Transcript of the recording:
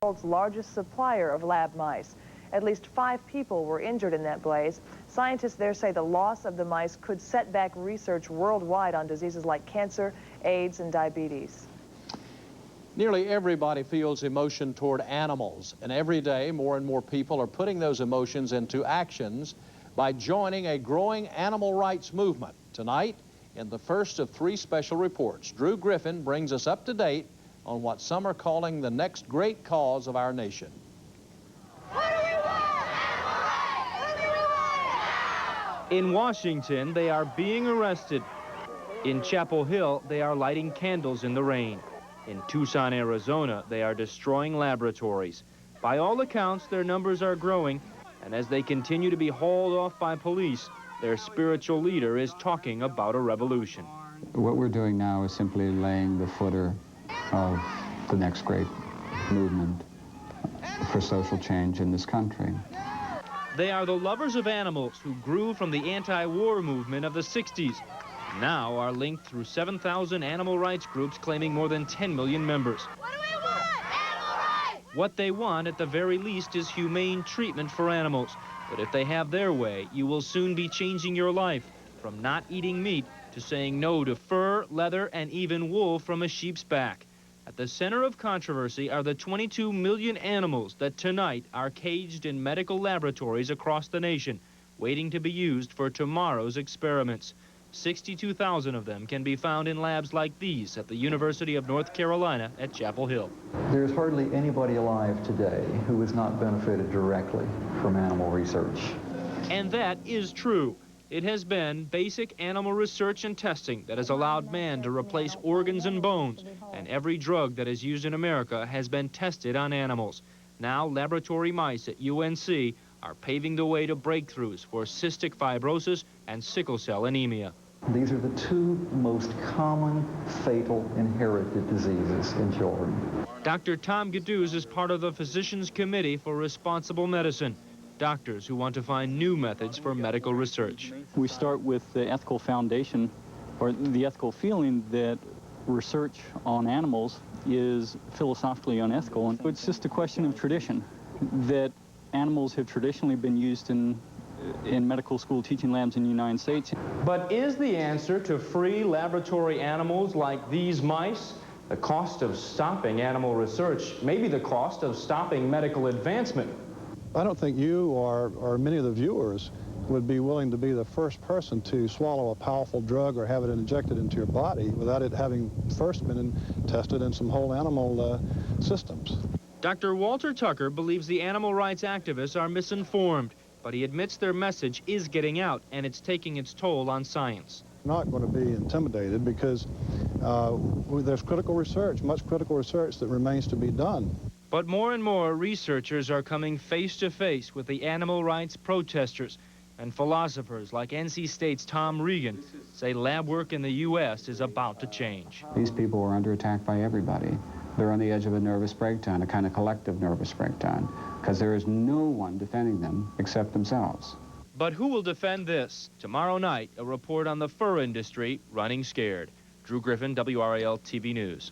world's largest supplier of lab mice. At least 5 people were injured in that blaze. Scientists there say the loss of the mice could set back research worldwide on diseases like cancer, AIDS, and diabetes. Nearly everybody feels emotion toward animals, and every day more and more people are putting those emotions into actions by joining a growing animal rights movement. Tonight, in the first of 3 special reports, Drew Griffin brings us up to date on what some are calling the next great cause of our nation. What do we want? Animal rights! What do we want? In Washington, they are being arrested. In Chapel Hill, they are lighting candles in the rain. In Tucson, Arizona, they are destroying laboratories. By all accounts, their numbers are growing, and as they continue to be hauled off by police, their spiritual leader is talking about a revolution. What we're doing now is simply laying the footer of the next great movement for social change in this country. They are the lovers of animals who grew from the anti-war movement of the 60s. Now are linked through 7,000 animal rights groups claiming more than 10 million members. What do we want? Animal rights! What they want, at the very least, is humane treatment for animals. But if they have their way, you will soon be changing your life from not eating meat to saying no to fur, leather, and even wool from a sheep's back. At the center of controversy are the 22 million animals that tonight are caged in medical laboratories across the nation, waiting to be used for tomorrow's experiments. 62,000 of them can be found in labs like these at the University of North Carolina at Chapel Hill. There's hardly anybody alive today who has not benefited directly from animal research. And that is true. It has been basic animal research and testing that has allowed man to replace organs and bones, and every drug that is used in America has been tested on animals. Now laboratory mice at UNC are paving the way to breakthroughs for cystic fibrosis and sickle cell anemia. These are the 2 most common fatal inherited diseases in children. Dr. Tom Regan is part of the Physicians Committee for Responsible Medicine, doctors who want to find new methods for medical research. We start with the ethical foundation, or the ethical feeling that research on animals is philosophically unethical. And it's just a question of tradition, that animals have traditionally been used in medical school teaching labs in the United States. But is the answer to free laboratory animals like these mice? The cost of stopping animal research may be the cost of stopping medical advancement. I don't think you or many of the viewers would be willing to be the first person to swallow a powerful drug or have it injected into your body without it having first been tested in some whole animal systems. Dr. Walter Tucker believes the animal rights activists are misinformed, but he admits their message is getting out and it's taking its toll on science. Not going to be intimidated because there's critical research, much critical research that remains to be done. But more and more researchers are coming face to face with the animal rights protesters, and philosophers like NC State's Tom Regan say lab work in the U.S. is about to change. These people are under attack by everybody. They're on the edge of a nervous breakdown, a kind of collective nervous breakdown, because there is no one defending them except themselves. But who will defend this? Tomorrow night, a report on the fur industry running scared. Drew Griffin, WRAL-TV News.